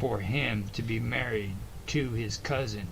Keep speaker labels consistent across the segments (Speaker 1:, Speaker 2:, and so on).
Speaker 1: for him to be married to his cousin.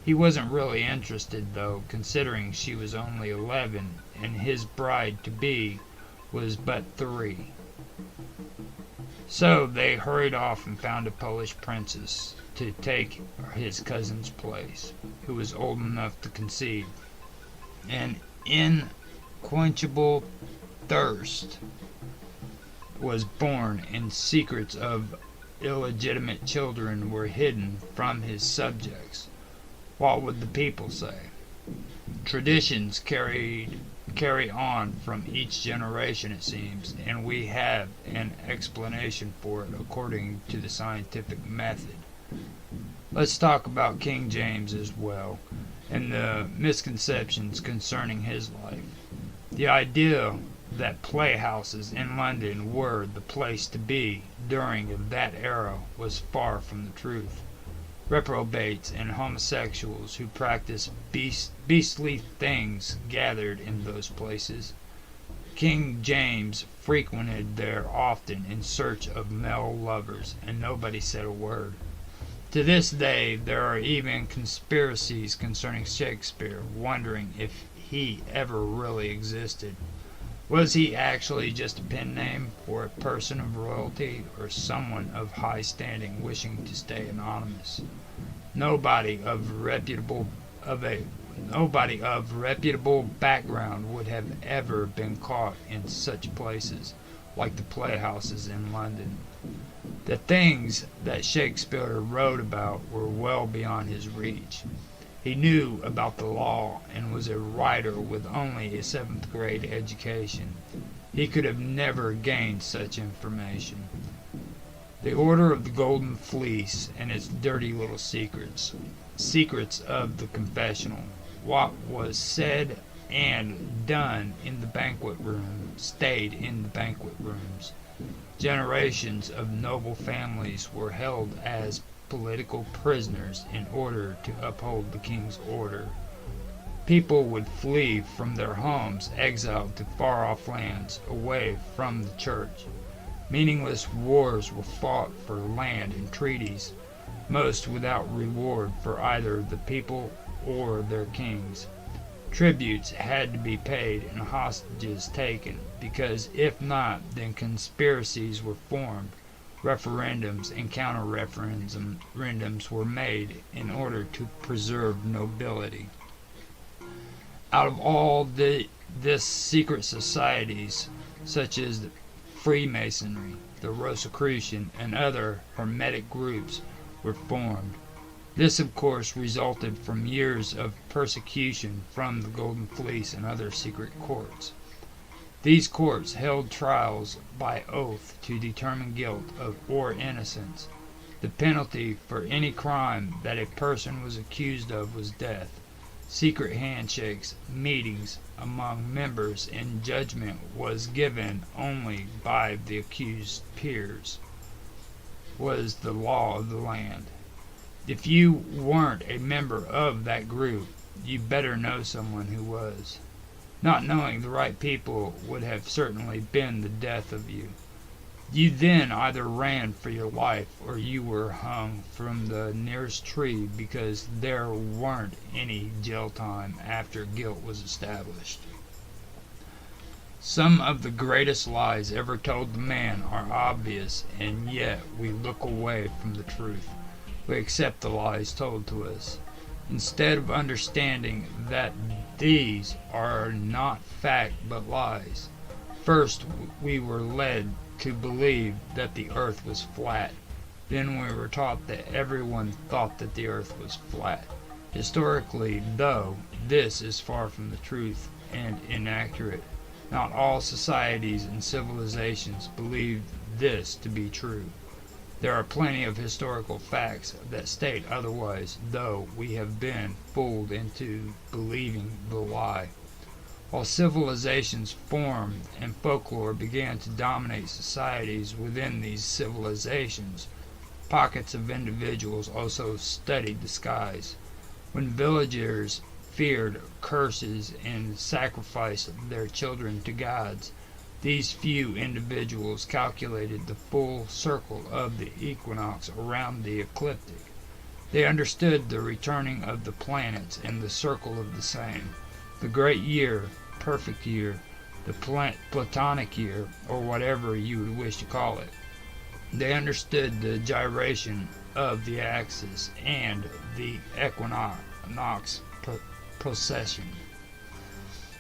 Speaker 1: He wasn't really interested, though, considering she was only 11 and his bride-to-be was but 3. So they hurried off and found a Polish princess to take his cousin's place, who was old enough to conceive. An unquenchable thirst was born, and secrets of illegitimate children were hidden from his subjects. What would the people say? Traditions carry on from each generation, it seems, and we have an explanation for it according to the scientific method. Let's talk about King James as well, and the misconceptions concerning his life. The idea that playhouses in London were the place to be during that era was far from the truth. Reprobates and homosexuals who practiced beastly things gathered in those places. King James frequented there often in search of male lovers, and nobody said a word. To this day, there are even conspiracies concerning Shakespeare, wondering if he ever really existed. Was he actually just a pen name for a person of royalty or someone of high standing wishing to stay anonymous? Nobody of reputable background would have ever been caught in such places, like the playhouses in London. The things that Shakespeare wrote about were well beyond his reach. He knew about the law and was a writer with only a 7th grade education. He could have never gained such information. The Order of the Golden Fleece and its dirty little secrets. Secrets of the confessional. What was said and done in the banquet room stayed in the banquet rooms. Generations of noble families were held as political prisoners in order to uphold the king's order. People would flee from their homes, exiled to far-off lands, away from the church. Meaningless wars were fought for land and treaties, most without reward for either the people or their kings. Tributes had to be paid and hostages taken, because if not, then conspiracies were formed. Referendums and counter-referendums were made in order to preserve nobility. Out of all this secret societies, such as the Freemasonry, the Rosicrucian, and other Hermetic groups, were formed. This, of course, resulted from years of persecution from the Golden Fleece and other secret courts. These courts held trials by oath to determine guilt or innocence. The penalty for any crime that a person was accused of was death. Secret handshakes, meetings among members, and judgment was given only by the accused peers, was the law of the land. If you weren't a member of that group, you better know someone who was. Not knowing the right people would have certainly been the death of you. You then either ran for your life or you were hung from the nearest tree, because there weren't any jail time after guilt was established. Some of the greatest lies ever told to man are obvious, and yet we look away from the truth. We accept the lies told to us, instead of understanding that these are not fact but lies. First, we were led to believe that the earth was flat. Then we were taught that everyone thought that the earth was flat. Historically, though, this is far from the truth and inaccurate. Not all societies and civilizations believe this to be true. There are plenty of historical facts that state otherwise, though we have been fooled into believing the lie. While civilizations formed and folklore began to dominate societies within these civilizations, pockets of individuals also studied the skies. When villagers feared curses and sacrificed their children to gods, These few individuals calculated the full circle of the equinox around the ecliptic. They understood the returning of the planets and the circle of the same, the great year, perfect year, the platonic year, or whatever you would wish to call it. They understood the gyration of the axis and the equinox procession.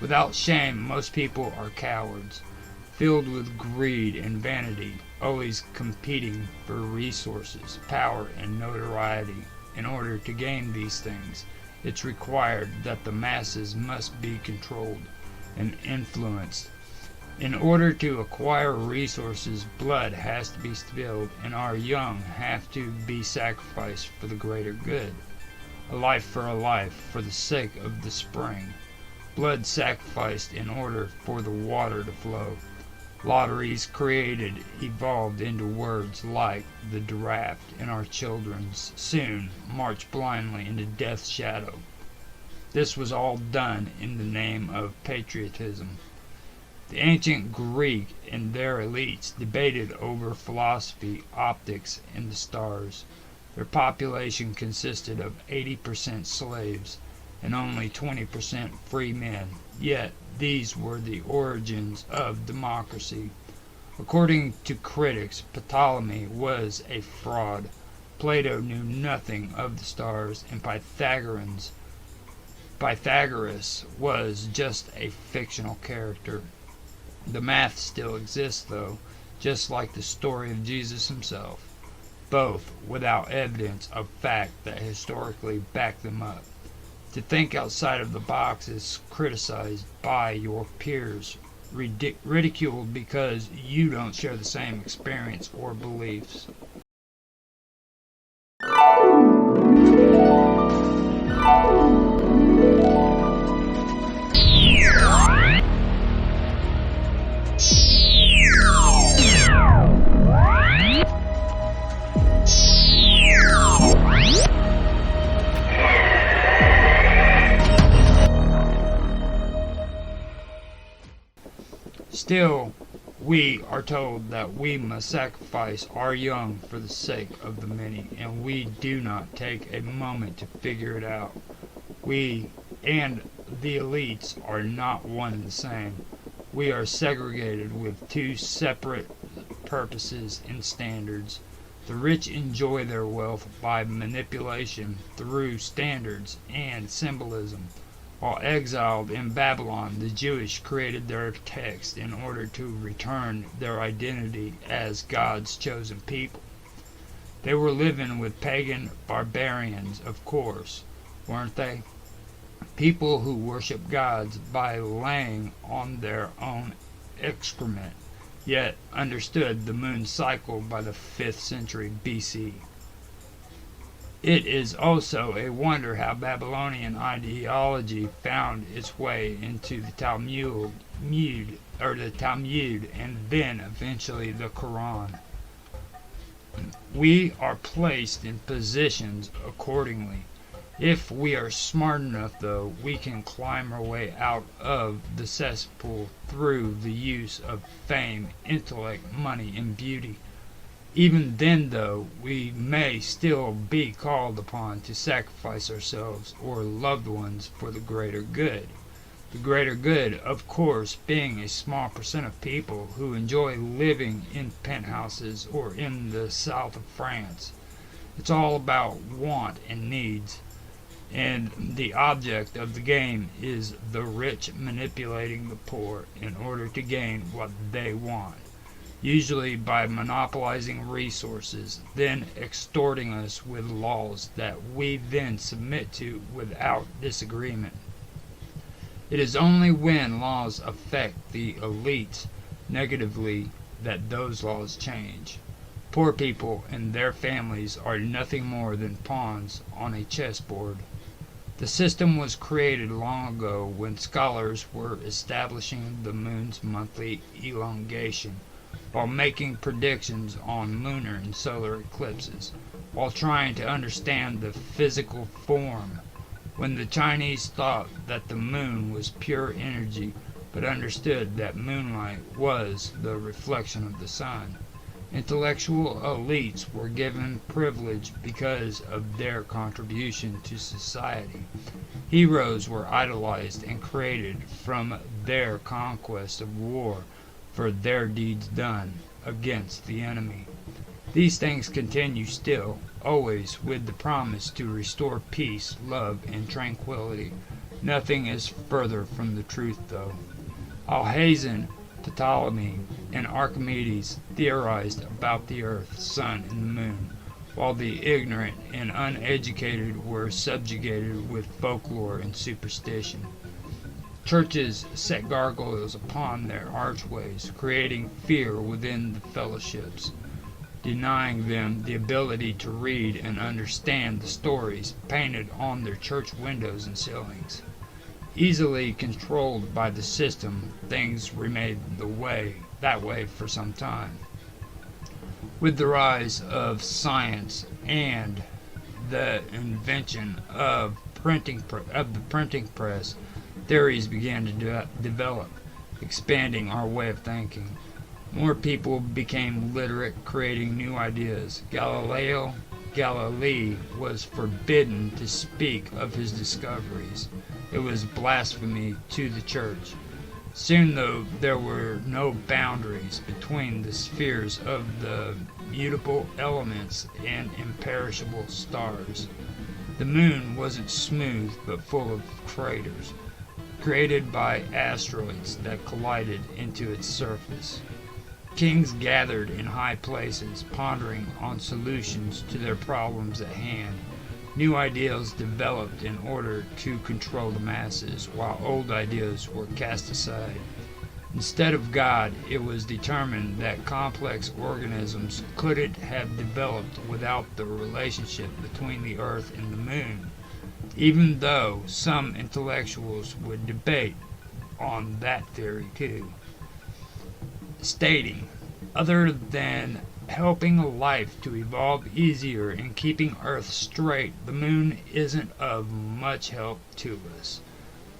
Speaker 1: Without shame, most people are cowards, filled with greed and vanity, always competing for resources, power, and notoriety. In order to gain these things, it's required that the masses must be controlled and influenced. In order to acquire resources, blood has to be spilled, and our young have to be sacrificed for the greater good. A life for a life, for the sake of the spring. Blood sacrificed in order for the water to flow. Lotteries created evolved into words like the draft, and our children soon march blindly into death's shadow. This was all done in the name of patriotism. The ancient Greek and their elites debated over philosophy, optics, and the stars. Their population consisted of 80% slaves and only 20% free men, yet these were the origins of democracy. According to critics, Ptolemy was a fraud. Plato knew nothing of the stars, and Pythagoras was just a fictional character. The math still exists, though, just like the story of Jesus himself, both without evidence of fact that historically back them up. To think outside of the box is criticized by your peers, ridiculed because you don't share the same experience or beliefs. Still, we are told that we must sacrifice our young for the sake of the many, and we do not take a moment to figure it out. We and the elites are not one and the same. We are segregated with two separate purposes and standards. The rich enjoy their wealth by manipulation through standards and symbolism. While exiled in Babylon, the Jewish created their text in order to return their identity as God's chosen people. They were living with pagan barbarians, of course, weren't they? People who worship gods by laying on their own excrement, yet understood the moon's cycle by the 5th century BC. It is also a wonder how Babylonian ideology found its way into the Talmud, and then eventually the Quran. We are placed in positions accordingly. If we are smart enough, though, we can climb our way out of the cesspool through the use of fame, intellect, money, and beauty. Even then, though, we may still be called upon to sacrifice ourselves or loved ones for the greater good. The greater good, of course, being a small percent of people who enjoy living in penthouses or in the south of France. It's all about want and needs, and the object of the game is the rich manipulating the poor in order to gain what they want, usually by monopolizing resources, then extorting us with laws that we then submit to without disagreement. It is only when laws affect the elites negatively that those laws change. Poor people and their families are nothing more than pawns on a chessboard. The system was created long ago when scholars were establishing the moon's monthly elongation, while making predictions on lunar and solar eclipses, while trying to understand the physical form. When the Chinese thought that the moon was pure energy, but understood that moonlight was the reflection of the sun. Intellectual elites were given privilege because of their contribution to society. Heroes were idolized and created from their conquest of war for their deeds done against the enemy. These things continue still, always with the promise to restore peace, love, and tranquility. Nothing is further from the truth, though. I'll hasten to Ptolemy and Archimedes theorized about the earth, sun, and the moon, while the ignorant and uneducated were subjugated with folklore and superstition. Churches set gargoyles upon their archways, creating fear within the fellowships, denying them the ability to read and understand the stories painted on their church windows and ceilings. Easily controlled by the system, things remained that way for some time. With the rise of science and the invention of the printing press, theories began to develop, expanding our way of thinking. More people became literate, creating new ideas. Galilei was forbidden to speak of his discoveries. It was blasphemy to the church. Soon, though, there were no boundaries between the spheres of the mutable elements and imperishable stars. The moon wasn't smooth, but full of craters, created by asteroids that collided into its surface. Kings gathered in high places, pondering on solutions to their problems at hand. New ideas developed in order to control the masses, while old ideas were cast aside. Instead of God, it was determined that complex organisms couldn't have developed without the relationship between the earth and the moon, even though some intellectuals would debate on that theory too, stating, other than helping life to evolve easier and keeping Earth straight, the moon isn't of much help to us.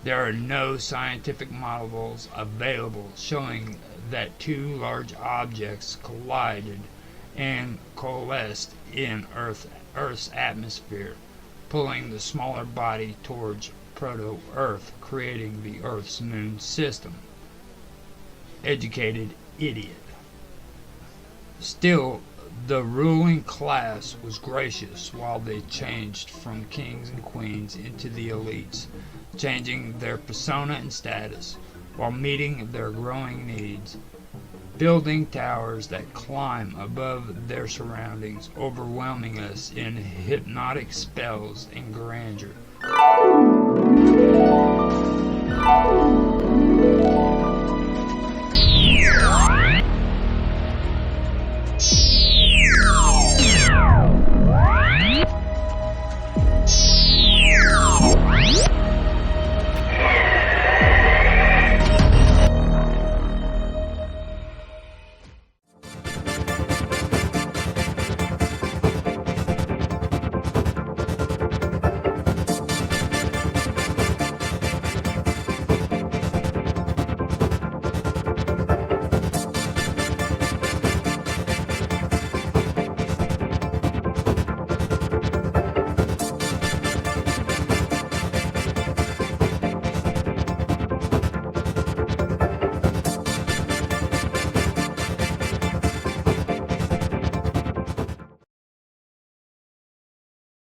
Speaker 1: There are no scientific models available showing that two large objects collided and coalesced in Earth's atmosphere, pulling the smaller body towards proto-Earth, creating the Earth's moon system. Educated idiot. Still, the ruling class was gracious while they changed from kings and queens into the elites, changing their persona and status while meeting their growing needs, building towers that climb above their surroundings, overwhelming us in hypnotic spells and grandeur.